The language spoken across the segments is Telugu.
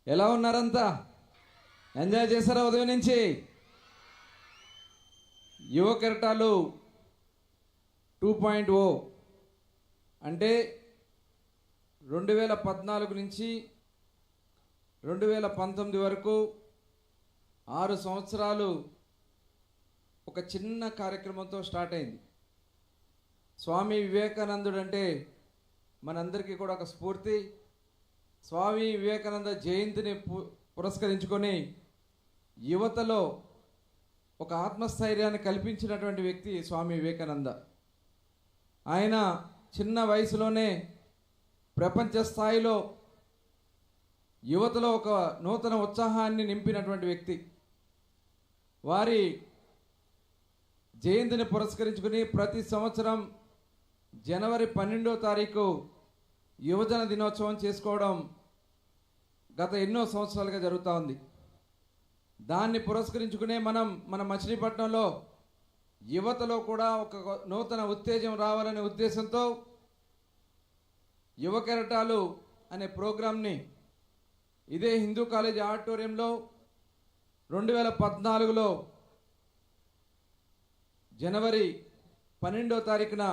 ఎలా ఉన్నారంతా? ఎంజాయ్ చేశారా ఉదయం నుంచి? యువ కెరటాలు 2.0 అంటే 2014 నుంచి 2019 వరకు 6 సంవత్సరాలు ఒక చిన్న కార్యక్రమంతో స్టార్ట్ అయింది. స్వామి వివేకానందుడు అంటే మనందరికీ కూడా ఒక స్ఫూర్తి. స్వామి వివేకానంద జయంతిని పురస్కరించుకొని యువతలో ఒక ఆత్మస్థైర్యాన్ని కల్పించినటువంటి వ్యక్తి స్వామి వివేకానంద. ఆయన చిన్న వయసులోనే ప్రపంచ స్థాయిలో యువతలో ఒక నూతన ఉత్సాహాన్ని నింపినటువంటి వ్యక్తి. వారి జయంతిని పురస్కరించుకుని ప్రతి సంవత్సరం జనవరి 12వ తారీఖు యువజన దినోత్సవం చేసుకోవడం గత ఎన్నో సంవత్సరాలుగా జరుగుతూ ఉంది. దాన్ని పురస్కరించుకునే మన మచిలీపట్నంలో యువతలో కూడా ఒక నూతన ఉత్తేజం రావాలనే ఉద్దేశంతో యువ కెరటాలు అనే ప్రోగ్రాంని ఇదే హిందూ కాలేజ్ ఆడిటోరియంలో 2014లో జనవరి 12వ తారీఖున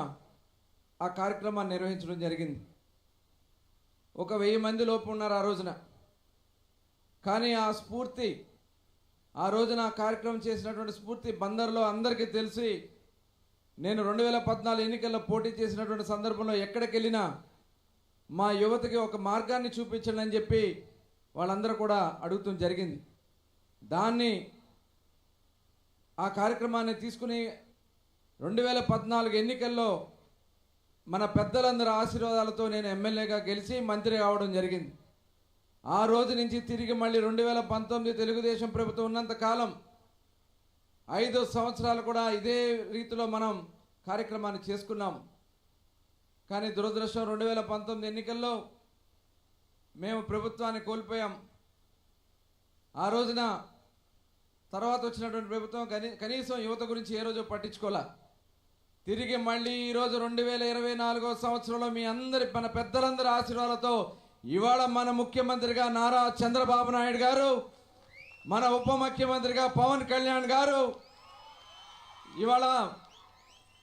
ఆ కార్యక్రమాన్ని నిర్వహించడం జరిగింది. ఒక 1000 మంది లోపు ఉన్నారు ఆ రోజున. కానీ ఆ స్ఫూర్తి, ఆ రోజున ఆ కార్యక్రమం చేసినటువంటి స్ఫూర్తి బందర్లో అందరికీ తెలిసి, నేను 2014 ఎన్నికల్లో పోటీ చేసినటువంటి సందర్భంలో ఎక్కడికి వెళ్ళినా మా యువతకి ఒక మార్గాన్ని చూపించండి అని చెప్పి వాళ్ళందరూ కూడా అడుగుతూ జరిగింది. దాన్ని ఆ కార్యక్రమాన్ని తీసుకుని 2014 ఎన్నికల్లో మన పెద్దలందరి ఆశీర్వాదాలతో నేను ఎమ్మెల్యేగా గెలిచి మంత్రి కావడం జరిగింది. ఆ రోజు నుంచి తిరిగి మళ్ళీ 2019 తెలుగుదేశం ప్రభుత్వం ఉన్నంత కాలం 5 సంవత్సరాలు కూడా ఇదే రీతిలో మనం కార్యక్రమాన్ని చేసుకున్నాం. కానీ దురదృష్టం 2019 ఎన్నికల్లో మేము ప్రభుత్వాన్ని కోల్పోయాం. ఆ రోజున తర్వాత వచ్చినటువంటి ప్రభుత్వం కనీసం యువత గురించి ఏ రోజు పట్టించుకోలే. తిరిగి మళ్ళీ ఈరోజు 2024వ సంవత్సరంలో మీ అందరి మన పెద్దలందరి ఆశీర్వాదాలతో ఇవాళ మన ముఖ్యమంత్రిగా నారా చంద్రబాబు నాయుడు గారు, మన ఉప ముఖ్యమంత్రిగా పవన్ కళ్యాణ్ గారు ఇవాళ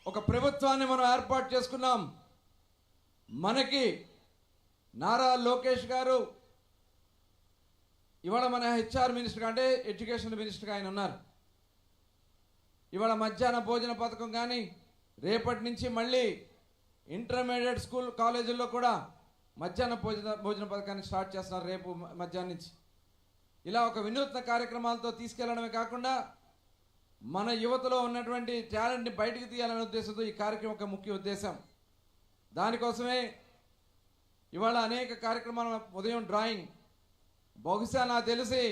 ఒక ప్రభుత్వాన్ని మనం ఏర్పాటు చేసుకున్నాం. మనకి నారా లోకేష్ గారు ఇవాళ మన హెచ్ఆర్ మినిస్టర్ అంటే ఎడ్యుకేషన్ మినిస్టర్గా ఆయన ఉన్నారు. ఇవాళ మధ్యాహ్న భోజన పథకం కానీ, రేపటి నుంచి మళ్ళీ ఇంటర్మీడియట్ స్కూల్ కాలేజీల్లో కూడా మధ్యాహ్న భోజన పథకాన్ని స్టార్ట్ చేస్తున్నారు రేపు మధ్యాహ్నం నుంచి. ఇలా ఒక వినూత్న కార్యక్రమాలతో తీసుకెళ్లడమే కాకుండా మన యువతలో ఉన్నటువంటి టాలెంట్ని బయటికి తీయాలనే ఉద్దేశంతో ఈ కార్యక్రమం ఒక ముఖ్య ఉద్దేశం. దానికోసమే ఇవాళ అనేక కార్యక్రమాలు. ఉదయం డ్రాయింగ్, బహుశా నాకు తెలిసి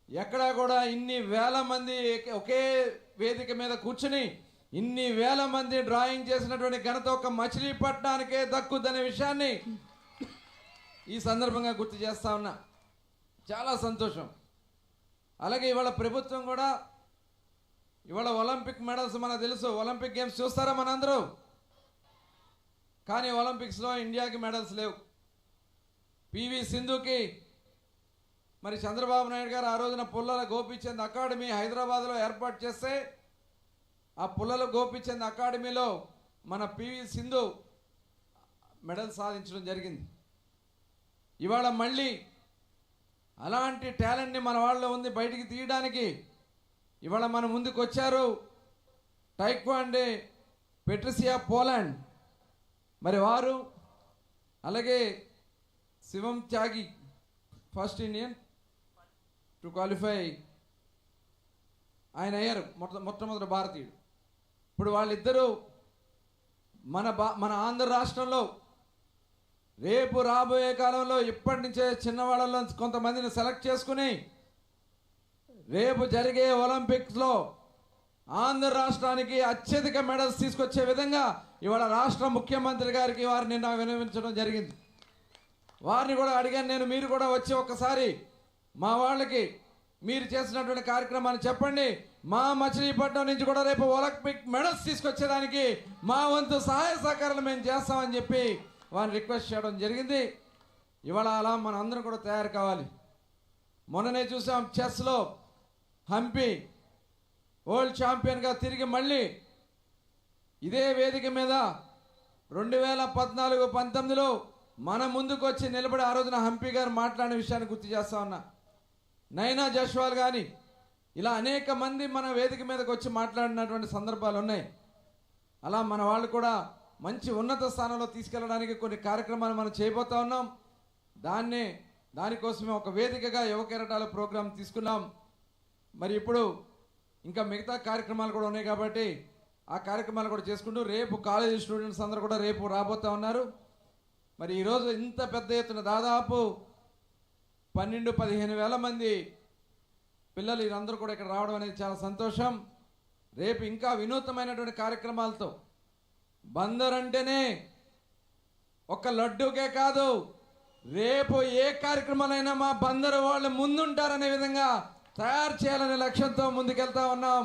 ఎక్కడా కూడా ఇన్ని వేల మంది ఒకే వేదిక మీద కూర్చుని ఇన్ని వేల మంది డ్రాయింగ్ చేసినటువంటి ఘనత ఒక మచిలీపట్నానికే దక్కుద్దనే విషయాన్ని ఈ సందర్భంగా గుర్తు చేస్తా ఉన్నా. చాలా సంతోషం. అలాగే ఇవాళ ప్రభుత్వం కూడా ఇవాళ ఒలింపిక్ మెడల్స్ మనకు తెలుసు. ఒలింపిక్ గేమ్స్ చూస్తారా మనందరూ? కానీ ఒలింపిక్స్లో ఇండియాకి మెడల్స్ లేవు. పివి సింధుకి మరి చంద్రబాబు నాయుడు గారు ఆ రోజున పుల్లల గోపీచంద్ అకాడమీ హైదరాబాద్లో ఏర్పాటు చేస్తే ఆ పుల్లల గోపీచంద్ అకాడమీలో మన పివి సింధు మెడల్ సాధించడం జరిగింది. ఇవాళ మళ్ళీ అలాంటి టాలెంట్ని మన వాళ్ళలో ఉంది బయటికి తీయడానికి ఇవాళ మన ముందుకు వచ్చారు టైక్వాండే పెట్రిసియా పోలాండ్ మరి వారు. అలాగే శివం త్యాగి ఫస్ట్ ఇండియన్ టు క్వాలిఫై, ఆయన అయ్యారు మొట్టమొదటి భారతీయుడు. ఇప్పుడు వాళ్ళిద్దరూ మన ఆంధ్ర రాష్ట్రంలో రేపు రాబోయే కాలంలో ఇప్పటి నుంచే చిన్నవాళ్ళలో కొంతమందిని సెలెక్ట్ చేసుకుని రేపు జరిగే ఒలింపిక్స్లో ఆంధ్ర రాష్ట్రానికి అత్యధిక మెడల్స్ తీసుకొచ్చే విధంగా ఇవాళ రాష్ట్ర ముఖ్యమంత్రి గారికి వారిని నాకు విన్నవించడం జరిగింది. వారిని కూడా అడిగాను నేను, మీరు కూడా వచ్చి ఒక్కసారి మా వాళ్ళకి మీరు చేసినటువంటి కార్యక్రమాన్ని చెప్పండి, మా మచిలీపట్నం నుంచి కూడా రేపు ఒలింపిక్ మెడల్స్ తీసుకొచ్చేదానికి మా వంతు సహాయ సహకారాలు మేము చేస్తామని చెప్పి వారిని రిక్వెస్ట్ చేయడం జరిగింది. ఇవాళ అలా మన అందరం కూడా తయారు కావాలి. మొన్ననే చూసాం చెస్లో హంపి వరల్డ్ ఛాంపియన్గా తిరిగి మళ్ళీ ఇదే వేదిక మీద 2014-19లో మన ముందుకు వచ్చి నిలబడి ఆ రోజున హంపి గారు మాట్లాడిన విషయాన్ని గుర్తు చేస్తా ఉన్నా. నైనా జస్వాల్ కానీ ఇలా అనేక మంది మన వేదిక మీదకి వచ్చి మాట్లాడినటువంటి సందర్భాలు ఉన్నాయి. అలా మన వాళ్ళు కూడా మంచి ఉన్నత స్థానంలో తీసుకెళ్ళడానికి కొన్ని కార్యక్రమాలు మనం చేయబోతా ఉన్నాం. దానికోసమే ఒక వేదికగా యువ కెరటాల ప్రోగ్రాం తీసుకున్నాం. మరి ఇప్పుడు ఇంకా మిగతా కార్యక్రమాలు కూడా ఉన్నాయి కాబట్టి ఆ కార్యక్రమాలు కూడా చేసుకుంటూ రేపు కాలేజీ స్టూడెంట్స్ అందరూ కూడా రేపు రాబోతా ఉన్నారు. మరి ఈరోజు ఇంత పెద్ద ఎత్తున దాదాపు 12-15 వేల మంది పిల్లలు వీరందరూ కూడా ఇక్కడ రావడం అనేది చాలా సంతోషం. రేపు ఇంకా వినూత్నమైనటువంటి కార్యక్రమాలతో బందర్ అంటేనే ఒక లడ్డూకే కాదు, రేపు ఏ కార్యక్రమాలైనా మా బందరు వాళ్ళు ముందుంటారనే విధంగా తయారు చేయాలనే లక్ష్యంతో ముందుకెళ్తా ఉన్నాం.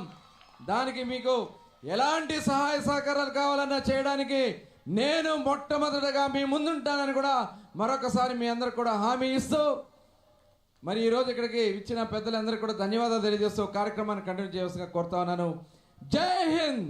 దానికి మీకు ఎలాంటి సహాయ సహకారాలు కావాలన్నా చేయడానికి నేను మొట్టమొదటిగా మీ ముందుంటానని కూడా మరొకసారి మీ అందరికి కూడా హామీ ఇస్తూ మరి ఈరోజు ఇక్కడికి ఇచ్చిన పెద్దలందరికీ కూడా ధన్యవాదాలు తెలియజేస్తూ కార్యక్రమాన్ని కంటిన్యూ చేయవలసిందిగా కోరుతా ఉన్నాను. జై హింద్.